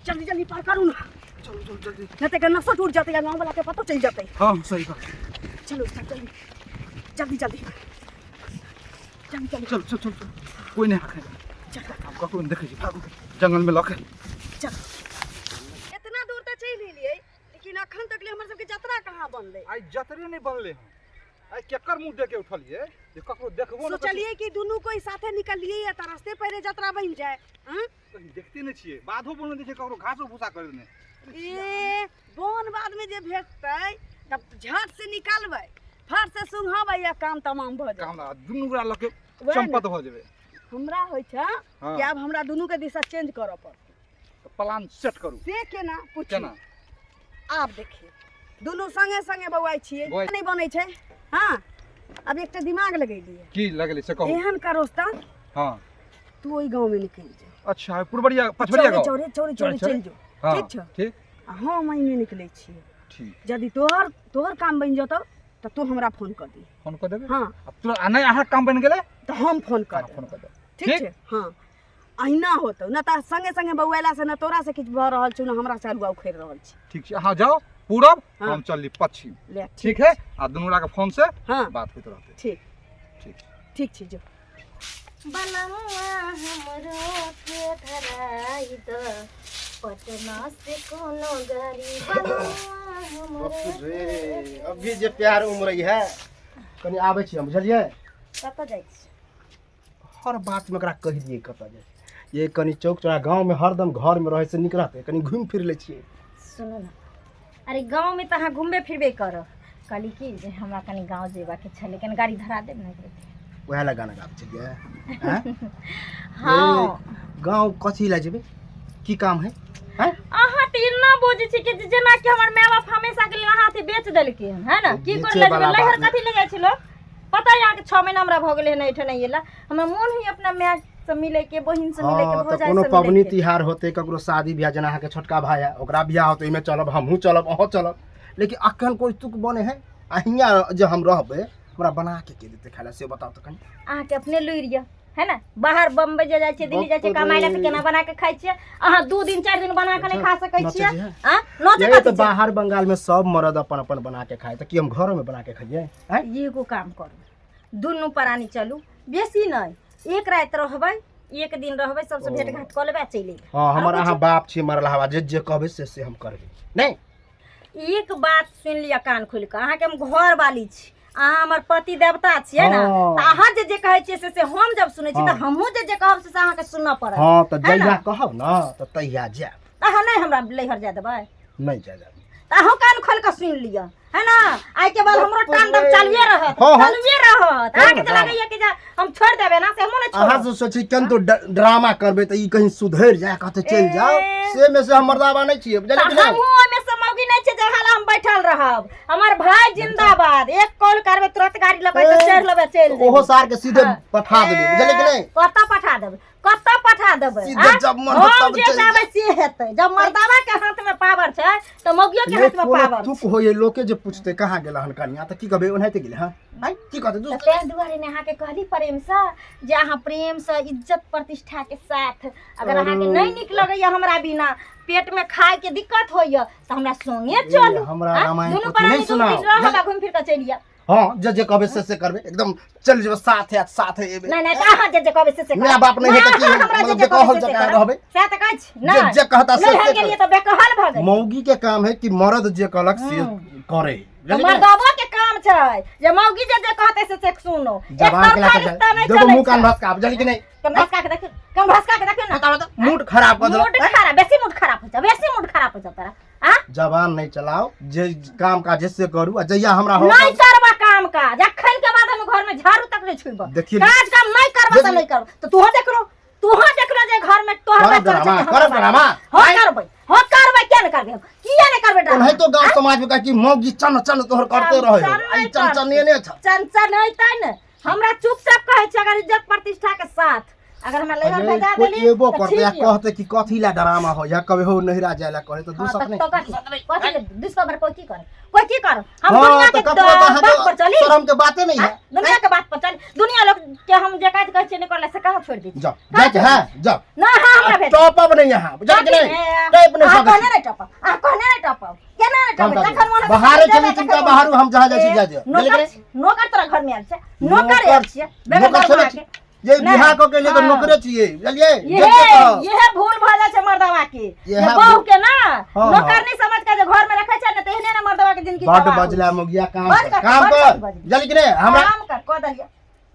जल्दी जल्दी पार करू ना। चलो चलो जल्दी। नहीं तो नशा टूट जाते गाँव वाला के पता चल जाते। हाँ सही बात। चलो जल्दी जल्दी जल्दी जल्दी जल्दी चल चल चल कोई नहीं आखे चल आपका कोई देखे भागो जंगल में लके चल। इतना दूर तो चल ही लिए लेकिन अखन तक ले हमर सबके यात्रा कहाँ बनले। आई जतरे नहीं बनले हैं आई केकर मुंह देके उठलिए जे ककरो देखबो न सोचलिए कि दोनों कोई साथे निकलिए या त रास्ते पहले यात्रा बन जाए। हां कहीं देखते नहीं छिए बाधो बोलने दे छै ककरो घासो भूसा कर देने ए बोन बाद में जे भेटतै तब झट से निकालबै फट से सुंघबै या काम तमाम भ जाए। काम दुनु गोरा लके चंपत हो जेबे हमरा होय छै कि अब हमरा दोनों के दिशा चेंज करऽ पड़त। प्लान सेट करू से केना पूछ केना आप देखिए दोनों संगे संगे बौआई छिए नहीं बनै छै। हां अब एकटा दिमाग लगैलिए की लगले से कहू एहन का रास्ता। हां तू ओई गांव में निकल जा। अच्छा पुरबड़िया पछबड़िया गांव चोरी चोरी चोरी चल जो ठीक छ ठीक हां मैं में निकलै छिए ठीक यदि तोहर काम बन जतो त तू हमरा फोन कर दी। फोन कर देबे हां अब तू नहीं आहा काम बन गेले तो हम फोन कर फोन कर दे ठीक छै। हां अहिना होतो न त संगे संगे बौआला से न तोरा से किछ भ रहल छु न हमरा से अलुआ उखड़ रहल छी। ठीक छै हां जाओ पूरब हाँ। हम चलली पश्चिम ले ठीक है आ दुनु गोरा के फोन से हां बात होत रहते ठीक ठीक ठीक छै जो बनमुआ हमरो के धराई द पटना से कोनो गाड़ी बनमुआ हमरो रे अभी जे प्यार उमरै है कनी आबै छी हम बुझलिए कत जाइ छी हर बात में ओकरा कह दिए कत जाय ये कनी चौक चौरा गांव में हरदम घर में रहे से निक रहते कनी घूम फिर ले छिए। सुनो ना अरे गांव में त अहाँ घूमबे फिरबे कर कहली कि जे हमरा कनी गांव जेबा के छै लेकिन गाड़ी धरा देब ना वह ला गाना गाबै छिए हैं हां गांव कथी ला जेबे की काम है हैं अहाँ त इतना बोझे छी कि जेना कि हमर माय बाप हमेशा के लिए अहाँ से बेच देलके है ना की कर ले लहर कथी ले जाइ छिलो पता है कि 6 महीना हमरा भ गेले है एठन आइला हमरा मन ही अपना माय से मिले के बहिन से मिले के हो जाए कोनो पबनी तिहार होते ककरो शादी ब्याह जना के छोटका भाई है ओकरा ब्याह होते में चलब हमहू चलब अहो चलब लेकिन अखन कोई तुक बने है अहिया जे हम रहबे हमरा बना के देते खाला से बताओ त कनी अहाँ के अपने लुइरिया है ना बाहर बम्बई जे जाय छै दिल्ली जाय छै कमाई ला त केना बना के खाइ छियै अहाँ 2 दिन 4 दिन बना के नहीं खा सकै छियै। हां नोचे ये तो बाहर बंगाल में सब मर्द अपन अपन बना के खाए त की हम घरों में बना के खाइए हैं एगो काम करू दुनु प्राणी चलू बेसी नहीं एक रात रहबै एक दिन रहबै सबसे भेट घाट क लेबै चलि। हां हमर अहाँ बाप छी मरला हवा जे कहबे से हम करबे नहीं एक बात सुन लिया कान खोल के अहाँ के हम घर वाली छी अहाँ हमर पति देवता छियै ना त अहाँ जे कहै छियै से हम जब सुनै छी त हमहू जे कहब से अहाँ के सुनना पड़त। हां त जइया कहब ना त तइया जा अहाँ नहीं हमरा लहर जा देबै नहीं जा त अहाँ कान खोल के सुन लिया है ना आई के बाद हमरो टांडव चालुए रहत आगे चला गइया कि हम छोड़ देबे ना से हमहू नहीं छोड़ अहाँ से सोची कन तो ड्रामा करबे त ई कहीं सुधर जाए कहते चल जाओ से में से हम मर्दावा नहीं छिए बुझलिए कि हमहू ओमे से मौगी नहीं छै जे हाला हम बैठल रहब हमर भाई जिंदाबाद एक कॉल करबे तुरंत गाड़ी लबै त चढ़ लेबे चल जेबे ओहो सार के सीधे पठा देबे बुझलिए कि नहीं कत्ता पठा देबे सीधे जब मन तब जे जाबे से हेतै जब मर्दावा के हाथ में पावर छै त मौगियो के हाथ में पावर तुक होए लोके जे पूछते कहां गेला हन कनिया त की कहबे ओनाहिते गेले हां आई की कहते त ते दुआरे ने अहाँ के कहली प्रेम से जे अहाँ प्रेम से इज्जत प्रतिष्ठा के साथ अगर अहाँ के नहीं निक लगैया हमरा बिना पेट में खाए के दिक्कत होइया त हमरा संगे चलू हमरा रामायण दुनु पोथी नहीं सुनाओ रहबा घूम फिर के चलिया। हां जे कहबे से करबे एकदम चल जेबे साथ एबे नहीं नहीं अहाँ जे कहबे से मेरा बाप नहीं है त की मतलब जे कहल जका रहबे से त कहै छी ना जे कहता से नहीं गेलिए त बेकहल भ गई मौगी के काम है कि मर्द जे कहलक से करे मर्दावा के काम छै जे मौगी जे कहते से सुनो जवान के लाके देखो मुंह कान भसका बुझली कि नहीं कम भसका के देखियो ना मूड खराब कर दो मूड खराब बेसी मूड खराब हो जाता हां जवान नहीं चलाओ जे काम का जैसे करू जइया हमरा हो नहीं करबा काम का जखन के बाद हम घर में झाड़ू तक नहीं छुइबा काज काम नहीं करबा त नहीं करू त तोह देख लो जे घर में तोहर करब ड्रामा हो करबै क्या न करबै किया न करबै ड्रामा नहीं तो गांव समाज में का कि मौगी चन तोहर करते रहे आई चन नहीं छ चंचल नहीं तै न हमरा चुपचाप कहै छै अगर इज्जत प्रतिष्ठा के साथ अगर हमरा लहर अरे भेजा कोई देली एबो तो करते या ठीक है। कहते कि कथी ला ड्रामा हो या कभी हो नहिरा जायला करे तो हाँ, दूसरा नहीं तो कथी डिस्कवर कोई की करे हम हाँ, दुनिया तो के कपड़ा कहाँ बात पर चली शर्म के बातें नहीं है दुनिया के बात पर चली दुनिया लोग के हम जे काज कहै छै नहीं करला से कहां छोड़ दी जाओ जाके है जाओ ना हां हमरा भेज टॉप अप नहीं यहाँ बुझा के नहीं टाइप नहीं सब कहने नहीं टपा कहने नहीं टपा केना नहीं टपा जखन मन बाहर चली चिंता बाहर हम जहां जाए जा दे नौकर तोरा घर में आल छै नौकर आल छै नौकर चले ये बिहार को के लिए तो नौकरे चाहिए चलिए ये भूल भला छै मर्दवा के ये बहू के ना हाँ, नौकर नहीं समझ के जे घर में रखे छै ना तेहने ना मर्दवा के जिंदगी बड बजला मुगिया काम कर जल्दी करे हमरा काम कर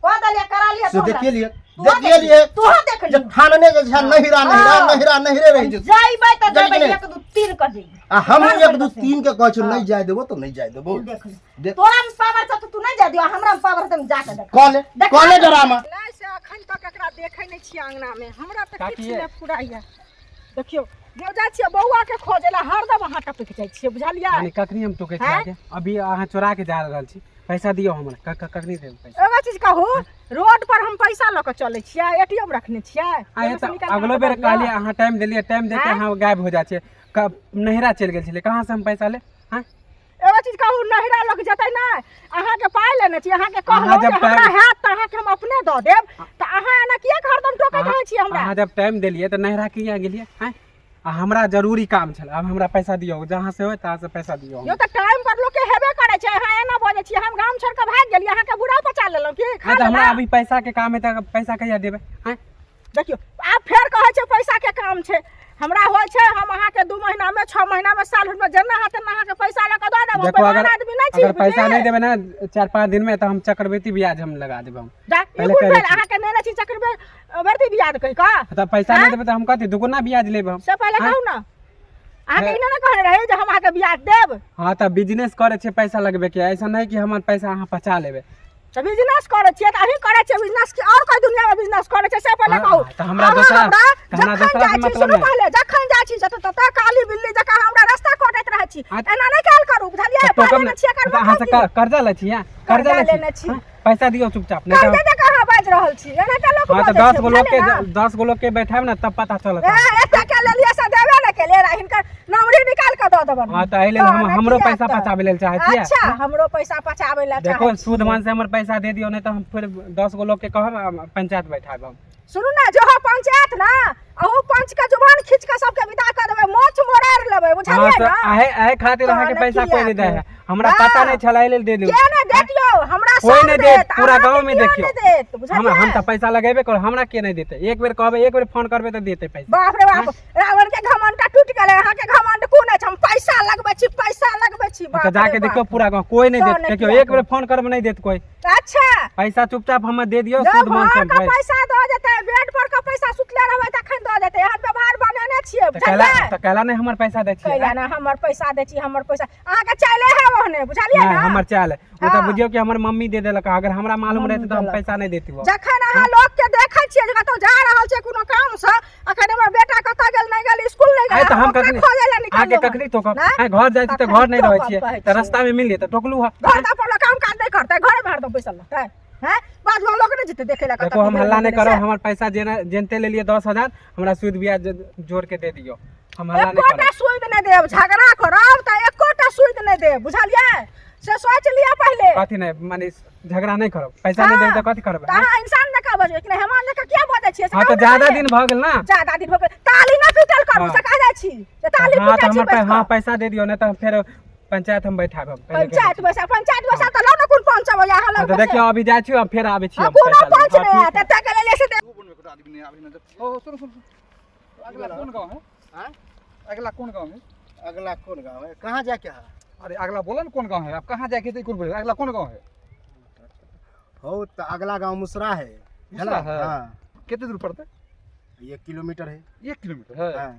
कह दलिया करा लिया से देखिए लिए तू हां देख ले जब थानने जे छै नहिरा नहिरे रह जे जाइबै त जाइबै 1 2 3 कर दी आ हम 1 2 3 के कहै छी नहीं जाय देबो तो नहीं जाय देबो देख ले तोरा में पावर छ तू नहीं जा दियो हमरा में पावर तुम जा के देख कॉले ड्रामा लाई से अखन तक एकरा देखै नै छी आंगना में हमरा त किछ नै फुराइया देखियो जो जा छियै बौआ के खोजेला हरदम अहाँ टपक जाइ छियै बुझलियै यानी कखनी हम टोके छी अभी अहाँ चोरा के जा रहल छी पैसा दियो हमरा कखनी देब पैसा एगो चीज कहू रोड पर हम पैसा ल के चलै छियै एटीएम रखने छियै आए त अगलो बेर कहलिए अहाँ टाइम देलिए टाइम दे के अहाँ गायब हो जा छियै नहिरा चल गेल छले कहां से हम पैसा ले हां एगो चीज कहू नहिरा लग जतै नै अहाँ के पाइ लेने छी अहाँ के कहलौ जे हमरा हैत त अहाँ के हम अपने द देब त अहाँ एना किया हरदम टोकै रहै छी हमरा अहाँ जब टाइम देलिए त नहिरा किया गेलिए हैं हमरा जरूरी काम छल अब हमरा पैसा दियो जहां से होय तहां से पैसा दियो यो त टाइम पर लोग के हेबे करे छै अहाँ एना बजै छी हम गाम छोड़ के भाग गेलिए अहाँ के बुरा पचा लेलौ की हां त हमरा अभी पैसा के काम है त पैसा कहिया देबै हैं देखियो आप फेर कहै छै पैसा के काम छै हमरा होय छै हम अहाँ के 2 महीना में 6 महीना में साल में जेना हाथ ना अहाँ के पैसा ल के द देब देखो आदमी नै छी अगर पैसा नहीं देबै ना 4-5 दिन में त हम चक्रवृद्धि ब्याज हम लगा देब हम पहले कह अहाँ के नै छी चक्रवृद्धि ब्याज कहि का त पैसा नहीं देबै त हम कथि दुगुना ब्याज लेब हम से पहले कहू ना अहाँ के इना ना कहने रहे जे हम अहाँ के ब्याज देब हां त बिजनेस करे छै पैसा लगबे के ऐसा नहीं कि हमर पैसा अहाँ बचा लेबै त बिजनेस करे छियै त अही करे छियै बिजनेस की और कोई दुनिया में बिजनेस करे छै से पहले कहू त हमरा दूसरा से मतलब नहीं पहले जखन जा छी तत काली बिल्ली जका हमरा रास्ता काटैत रहै छी एना नै काल करू बुझलियै पहले छियै कर अहाँ से कर्जा ले छी कर्जा ले छी पैसा दियो चुपचाप नहीं कर्जा कहां बाज रहल छी एना त लोग हां त 10 गो लोग के बैठाब ना तब पता चलत एते के लेलिए से देबे न के ले हिनकर नंबरी निकाल के द देबन हां त आइले हमरो पैसा बचावे लेल चाहै छी अच्छा हमरो पैसा बचावे लेल चाहै देखो सूद मान से हमर पैसा दे दियो नहीं त हम फिर 10 गो लोग के कहब पंचायत बैठाब हम सुनू ना जो पंचायत ना अहू पंच के जुबान खींच के सबके विदा कर देबै मोछ मोड़ार लेबै बुझलियै ना आहे खातिर अहाँ के पैसा कोई नहीं दे है हमरा पता नहीं छला लेल दे दियो के नहीं दे दियो हमरा कोई नहीं दे पूरा गांव में देखियो हम त पैसा लगेबे कर हमरा के नहीं देते एक बेर कहबे एक बेर फोन करबे त देते पैसा बाप रे बाप रावण के घमंड टूट गेलै अहाँ के घमंड कोन छै हम पैसा लगबै छी बाप त जाके देखियो पूरा गांव कोई नहीं देत देखियो एक बेर फोन करबे नहीं देत कोई अच्छा पैसा चुपचाप हम दे दियो सूद मान से भाई पैसा द देतै बेड पर का पैसा सुतले रहबै तखन द देतै हम व्यवहार बनेने छियै बुझलियै त कहला नहीं हमर पैसा दे छी कहला ना हमर पैसा दे छी हमर पैसा अहाँ के चले है ओहने बुझलियै ना हमर चाल वो त बुझियो कि हमर मम्मी दे देलक अगर हमरा मालूम रहते त हम पैसा नहीं देती वो जखन अहाँ लोग के देखै छियै जे कतौ जा रहल छै कोनो काम से अखन हमर बेटा कतौ गेल नहीं गेल स्कूल नहीं गेल त हम कखनी आके कखनी तो घर जाई त घर नहीं रहै छियै त रास्ता में मिल त टोकलू ह घर त अपन काम काज नहीं करतै घरे में हरदम पैसा लगतै हैं बाद में लोग नहीं जेते देखे ला देखो हम हल्ला नहीं करो हमर पैसा जेनते ले लिए 10,000 हमरा सूद ब्याज जोड़ के दे दियो हम हल्ला नहीं एकोटा सूद नहीं देब झगड़ा करब त एकोटा सूद नहीं देब बुझलियै से सोच लिया पहले कथि नहीं माने झगड़ा नहीं करब पैसा नहीं देब त कथि करब त अहाँ इंसान न का बजबै कि हेमान न का क्या बजै छियै हां त ज्यादा दिन भ गेल ना ज्यादा दिन भ गेल ताली न पीटल करू से कह जाइ छी जे ताली हां पीटल त हमर हां पैसा दे दियो नहीं त फिर पंचायत हम बैठाब हम पंचायत पैसा त लो न कोन पंचायत या हला त देखियो अभी जाय छी अब फिर आबै छी हम कोन पंच नहीं है त के ले से आदमी नहीं आदमी नहीं ओ सुन अगला कौन गांव है हां अगला कौन गांव है अगला कौन गांव है कहां जाके है अरे अगला बोला ना कौन गांव है आप कहां जाके थे कौन बोले अगला कौन गांव है हो त अगला गांव मुसरा है मुसरा है हां कितने दूर पड़ता 1 किलोमीटर है 1 किलोमीटर है हां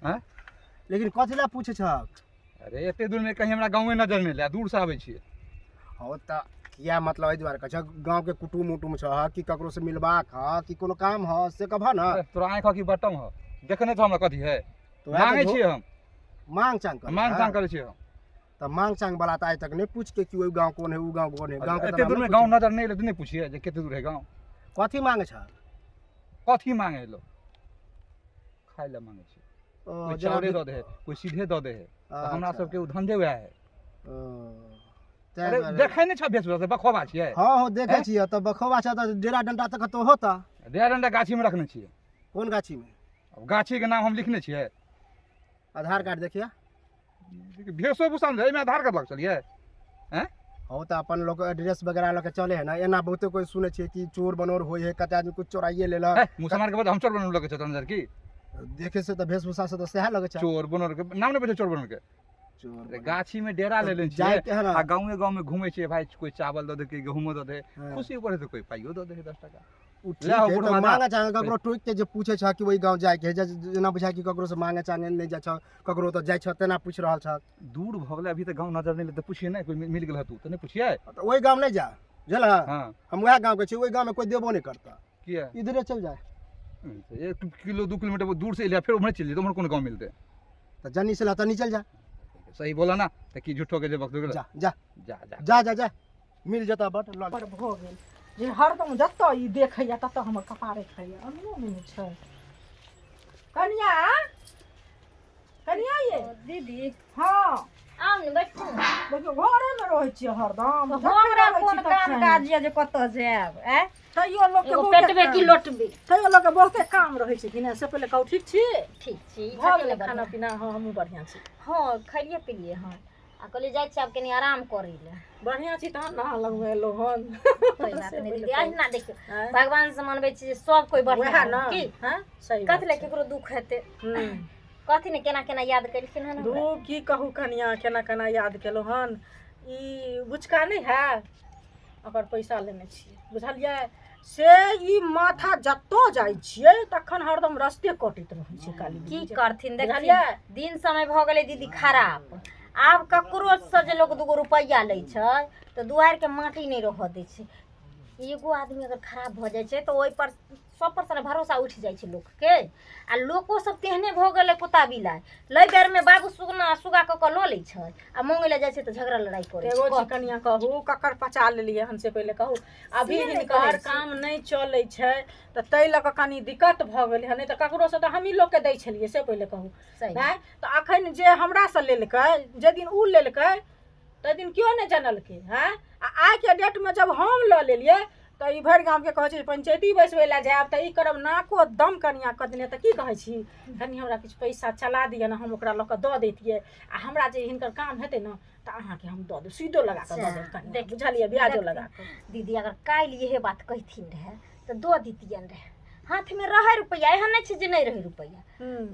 हां लेकिन कथिला पूछे छक अरे एते दूर में कहीं हमरा गांव में नजर नहीं ले दूर से आवे छी हो त किया मतलब एहि दुआरे कह गांव के कुटुम उटुम छ कि ककरो से मिलबाक ह कि कोनो काम ह से कहबा ना तोरा आंख की बटम ह देखने तो हमरा कथि है तो मांगे छी हम मांग चांग कर मांग चांग करे छी हम त मांग चांग वाला त आज तक नहीं पूछ के कि ओइ गांव कौन है उ गांव कौन है गांव के एते दूर में गांव नजर नहीं ले नहीं पूछिए जे कितने दूर है गांव कथि मांगे छ कथी मांगे लो खाय ले मांगे छी कोई जना चावले दऽ दे है कोई सीधे दऽ दे है तो हमरा सबके उ धंधे वएह है अरे देखै नै छ बेचबो से बखोबा छियै हाँ हो देखे छियै त बखोबा छ त डेरा डंडा तक तो होता डेरा डंडा गाछी में रखने छियै कौन गाछी में अब गाछी के नाम हम लिखने छियै आधार कार्ड देखिए भेसो भूषण है में आधार कार्ड लग चलिए हैं हो त अपन लोग एड्रेस वगैरह लके चले है ना एना बहुते कोई सुने छियै कि चोर बनोर होय है कते आदमी कुछ चोराइए लेला मुसलमान के बाद हम चोर बनल लगे छ तंजर की देखे से त वेशभूषा से त सह लगे छ चोर बनल के नाम नै बचे चोर बनल के चोर गाछी में डेरा ले लेन जाय छियै के है ना आ गांव में घूमे छियै भाई कोई चावल दऽ दे के गेहूं दऽ दे हाँ। खुशी ऊपर से कोई पाइयो दऽ दे 10 टका उ ठीक ले आओ है बुढ़वा तो जा। मांगे चाहे ककरो टोक के जे पूछे छ कि वही गांव जाय के है जना बुझाय कि ककरो से मांगे चाहे नहीं जाय छ ककरो तो जाय छ तेना पूछ रहल छ दूर भ गेलै अभी तक गांव नजर नहीं ले तो पूछिए ना कोई मिल गेल तू तो नहीं पूछिए तो वही गांव नहीं जा जला हां हम वह गांव के छी वही गांव में कोई देबो नहीं करता किया इधरे चल जाए 1 किलो 2 किलोमीटर दूर से लिया फिर उमरे चल तो हमर कोन गांव मिलते तो जनी से लता नहीं चल जा सही बोला ना तो की झूठो के जे वक्त गेल जा जा जा जा जा जा जा मिल जता बट लड़ पर भ गेल जे हरदम जतऽ ई देखैया ततऽ हमर कपारे खाइया अनियो नहि छै कनिया कनिया ये दीदी हाँ आउ ने बैठू देखियो घरे में रहै छियै हरदम हमरा कोन काम काज ये जे कतऽ जायब ए तैयो लोग के एगो बहुते पेटबे की लोटबे तैयो लोग के बहुते काम रहै छै कि नहि से पहिले कहू ठीक छी ठीक छी भऽ गेलै खाना पीना हाँ हमहूँ बढ़िआँ छी हाँ खइलिए पिलिए हाँ आ कहलिए जाइ छी आब कनी आराम करै ले बढ़िआँ छी तहन नहा लगमे एलहुँ हन कोई बात नहीं दीदी आज ना देखियो भगवान से मनबै छी जे सब कोई बढ़िया वएह ना की हाँ सही कथि ले केकरो दुख हेतै कथि ने केना केना याद केलखिन हन दू की कहू कनिया केना केना याद केलहुँ हन ई बुचका नहीं है ओकर पैसा लेने छियै बुझलियै से ई माथा जतऽ जाइ छियै तखन हरदम रस्ते कटैत रहै छै काली की करथिन देखिए बुझलियै दिन समय भ गेलै दीदी खराब आब ककरो से जे लोग 2 रुपैया लै छै तो दुआर के माटी नहीं रह दै छै एगो आदमी अगर खराब भ जाइ छै तो ओइ पर 100% भरोसा उठ जाइ छै लोग के आ लोको सब तेहने भ गेलै पोता बिलाय लै बेर में बाबू सुगा क ल लै छै आ मंगे ले जाइ छै तो झगड़ा लड़ाई करे एगो छै जी कनिया कहू ककर पचा लेलियै हमसे पहिले कहू अभी से नहि हिनकर कहै छी। काम नहीं चलै छै तऽ ताहि लऽ कऽ कनी दिक्कत भऽ गेलै हन नहि तऽ ककरो से तऽ हमही लोग के दै छलियै से पहिले कहू सही भाय तऽ अखन जे हमरा से लेलकै जे दिन उ लेलकै ताहि दिन क्यों नहीं जानलकै हैं आ आइ के डेट में जब हम लऽ लेलियै तो ई भरि गाँव के कहै छै पंचायती बैसबै लए जायब तऽ ई करब नाको दम कनिया कऽ देने तऽ की कहै छी कनि हमरा किछु पैसा चला दिअ ने हम ओकरा लऽ कऽ दऽ दैतियै आ हमरा जे हिनकर काम हेतै ने तऽ अहाँके हम दऽ देब सीधो लगा कऽ दऽ देब कनिया बुझलियै ब्याजो लगा कऽ दीदी अगर काल्हि इहे बात कहथिन रहे तो दो दितियन रहे हाथ में रहे रुपया एहन नहीं छै जे नहीं रहे रुपया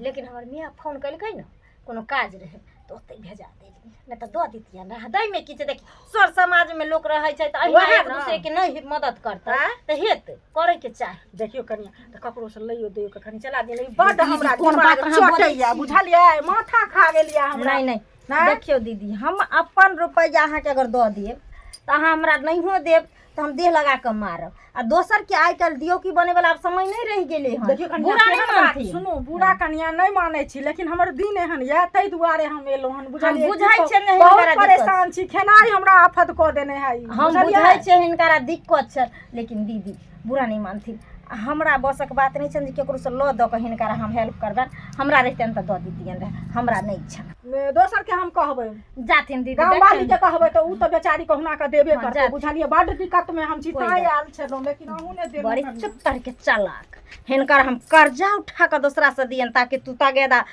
लेकिन हमर मियाँ फोन कलकै न कोनो काज रहे तो ओते भेजा देलियै नहीं तो दो दितियन रहे दै में की छै देखी सर समाज में लोग रहे छै तो अहिना एक दूसरे के नहीं मदद करता तो हेत करे के चाही देखियो कनिया तऽ ककरो से लइयो दियो के कनि चला दियै बड हमरा दिमाग चटैया बुझलियै माथा खा गेलियै हमरा नहीं नहीं देखियो दीदी हम अपन रुपया अहाँ के अगर दऽ देब तो अहाँ हमरा नहियो देब तो हम देह लगा के मारब आ दोसर के आइ काल्हि दियो की बने वाला समय नहीं रह गेले हन देखियो कनिया बुरा नहीं केहन बात, मानथिन सुनू बुरा कनिया नहीं मानै छी लेकिन हमर दिन एहन या तै दुआरे हम एलहुं हन बुझलियै बुझाइ छै नहि बहुत हिनकरा परेशान छी खेनाइ हमरा आफत कऽ देने है हम बुझाइ छै हिनकरा दिक्कत छै लेकिन दीदी बुरा नहीं मानथिन हमरा बसक बात नहीं छन जे केकरो से लऽ दऽ के हिनकरा हम हेल्प करबन हमरा रहतन तऽ दऽ दितियन रहे हमरा नहीं छन दोसर के हम कहबै जाथिन दीदी गाँव वाली के कहबै तऽ उ तऽ बेचारी कहुना के देबे हाँ, करतै जाथिन। बुझलियै बड दिक्कत में हम छी कोई ताई बात। आयल छलहुं लेकिन अहू ने देलहुं बड़ी कनिया। चुत्तर के चालाक हिनकर हम कर्जा उठा के दूसरा से दियन ताकि तू तगेदा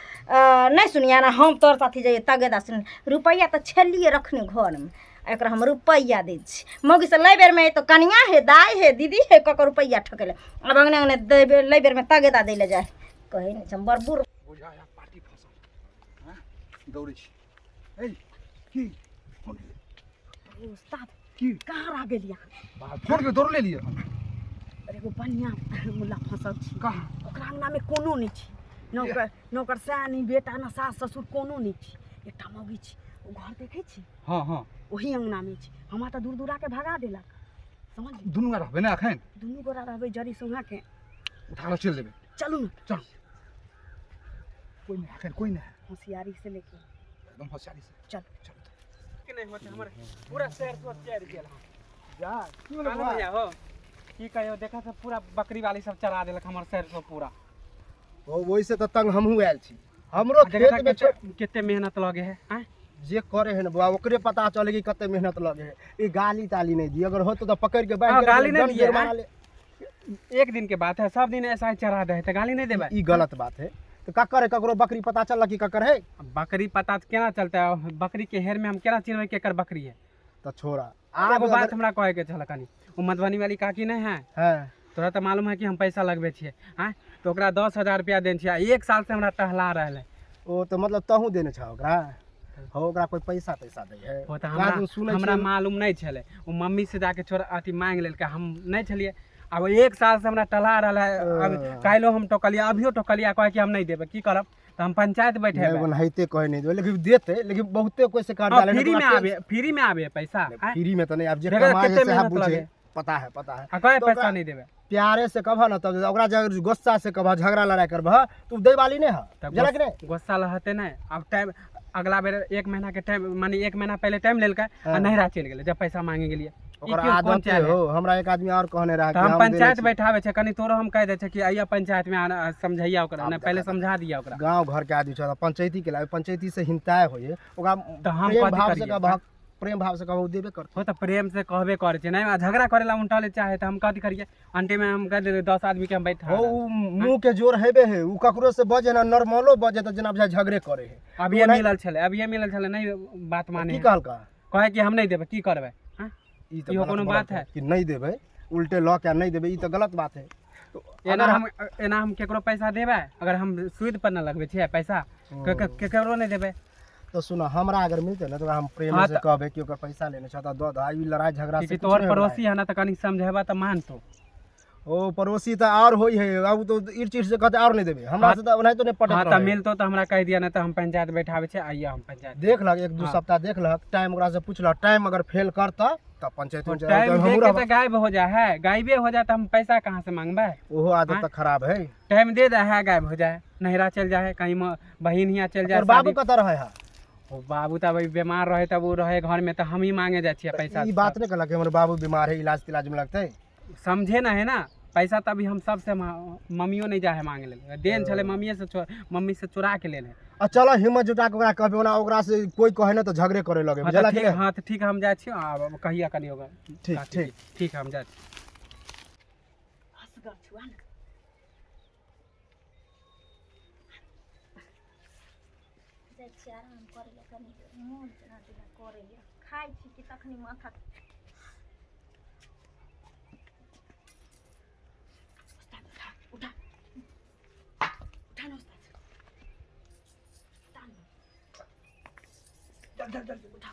नहीं सुनिया ना हम तोर साथी जाइए तगेदा सुन रुपया तो छलिए रखने घर में एकरा हम रुपया दे छी मौगी से लै बेर में तो कनिया है दाई है दीदी है ककर रुपया ठकेले अब अंगने अंगने दे लै बेर में तगेदा दे ले जाए कहे नहीं हम बरबुर बुझाया पार्टी फंसल हैं दौड़े छी ए की फोन उस्ताद की कहाँ रह गेलिया बात फोन के दौड़ ले लिए हम अरे एगो बढ़िया मुल्ला फंसल छी कहाँ ओकरा अंगना में कोनो नहीं छी नौकर सानी बेटा ना सास ससुर कोनो नहीं छी एकटा मौगी छी ओ घर देखे छी हां हां वही अंगना में छी हमरा तऽ दूर दूरा के भगा देलक समझ दुनू रहबे ना अखन दुनू गोरा रहबै जड़ी सुहा के उठा लो चल लेबे चलू ना चल कोई नहीं अखन कोई नहीं होशियारी से लेके एकदम होशियारी से चल चल कि नहीं होते हमारे पूरा शहर तो तैयार किया जा काला भैया हो की कहियो देखा सब पूरा बकरी वाली सब चरा देलक हमर सरसों पूरा। वैसे तो तंग हमहू आयल छी। हमरो देखा खेत में कितने मेहनत लगे है आय? जे करे है ना बुआ ओकरे पता चले कि कते मेहनत लगे है। ई गाली ताली नहीं दी, अगर हो तो पकड़ के बैठ गाली नहीं दिए एक दिन के बात है, सब दिन ऐसा ही चरा दे है तो गाली नहीं देबे। ई गलत बात है। तो ककर है, ककरो बकरी पता चलला कि ककर है? बकरी पता केना चलता है? बकरी के हेर में हम केना चिन्हबे केकर बकरी है? तो छोड़ा एगो बात हमरा कहे के छल कनी, वो मधुबनी वाली काकी नहीं है, हाँ तोरा तो मालूम है कि हम पैसा लगबे छिए आय, तो ओकरा 10,000 रुपया देन छिए, 1 साल से हमरा टहला रहल है। ओ तो मतलब तहू देने छ ओकरा? हो ओकरा कोई पैसा दे है? वो तो हमरा हमरा मालूम नहीं छले, वो मम्मी से जाके छोड़ अथी मांग लेलकै, हम नहीं छलिए। अब 1 साल से हमरा टहला रहल है। अब काल्हो हम टोकलिया, अभियो टोकलिया, कहे कि हम नहीं देबे, की करब? तो हम पंचायत बैठे बनैते कहे नहीं देबे, लेकिन देते, लेकिन बहुते कोई से काट डाले। फ्री में आवे पैसा, फ्री में तो नहीं। अब जे देखा कमाए कितने से मेहनत बुझे लगे। पता है तो पैसा ओकरा नहीं देबे। प्यारे से कहबा ना, तब ओकरा जब गुस्सा से कहबा, झगड़ा लड़ाई करबा, तू दे वाली नहीं है जरा कि नहीं? गुस्सा लहते नहीं। अब टाइम अगला बेर 1 महीना के टाइम, माने 1 महीना पहले टाइम लेलकै आ नहिरा चल गेलै जब पैसा मांगे गेलिए। ओकरा आदत हो। हमरा एक आदमी और कहने रहा कि हम पंचायत बैठावे छै, कनी तोरो हम कह दे छै कि आइया पंचायत में समझैया ओकरा, ना पहले समझा दिया ओकरा। गांव घर के आदमी छ, पंचायती के लागे, पंचायती से हिंताय होए ओकरा। तो हम प्रेम कथी भाव से करिए? कहबा, प्रेम भाव से कहबा देबे करत। हो तो प्रेम से कहबे करे छै, नहीं झगड़ा करे ला उल्टा ले चाहे तो हम कथी करिए? अंटे में हम कह दे 10 आदमी के हम बैठा हो मुंह के जोर हेबे है, उ ककरो से बजे ना, नॉर्मलो बजे त जना बुझा झगड़े करे है। अब ये मिलल छले नहीं बात माने की है। कहल का कहे कि हम नहीं देबे, की करबे? हां ई तो इहो कोनो बात है कि नहीं देबे, उल्टे ल के नहीं देबे, ई तो गलत बात है। तो एना हम केकरो पैसा देबे, अगर हम सूद पर न लगबे छिए पैसा, केकरो नहीं देबे। तो सुनो, हमरा अगर मिलते ना तो हम प्रेम हाँ से कहबे कि ओकर पैसा लेने छ त दो दो। ई लड़ाई झगड़ा से कि तोहर पड़ोसी है ना, तो कनी समझेबा तो मान तो। ओ पड़ोसी तो और होई है, अब तो इर से कहते और नहीं देबे हमरा से, तो नहीं तो नहीं पटत हाँ तो रहे। मिलतो तो हमरा कह दिया ना, तो हम पंचायत बैठावे छे, आइया हम पंचायत देख लग 1-2 सप्ताह देख लग, टाइम ओकरा से पूछलक, टाइम अगर फेल करता तब पंचायत में टाइम दे के तो गायब हो जा है, गायबे हो जाए तो हम पैसा कहाँ से मांगबे? ओहो आदत तो खराब है। टाइम दे दे है, गायब हो जाए, नहिरा चल जाए, कहीं बहिन हियाँ चल जाए। और बाबू कत रहे है? ओ बाबू तो अभी बीमार रहे, तब वो रहे घर में, तो हम ही मांगे जाए छिए पैसा। ई बात नहीं कहलक कि हमर बाबू बीमार है, इलाज तिलाज में लगते। समझे ना है ना, पैसा तभी हम सबसे मम्मियों नहीं जाए मांगे ले, देन छले मम्मी से चुरा के ले ले। आ चलो हिम्मत जुटा के ओकरा कहबे ना, ओकरा से कोई कहे ना तो झगड़े करे लगे, बुझला कि नहीं? हाँ तो ठीक है, हम जाए छिए, अब कहिया कनी होगा। ठीक ठीक ठीक है, हम जाए। खाइ छी कि तखनी माथा जल्दी उठा।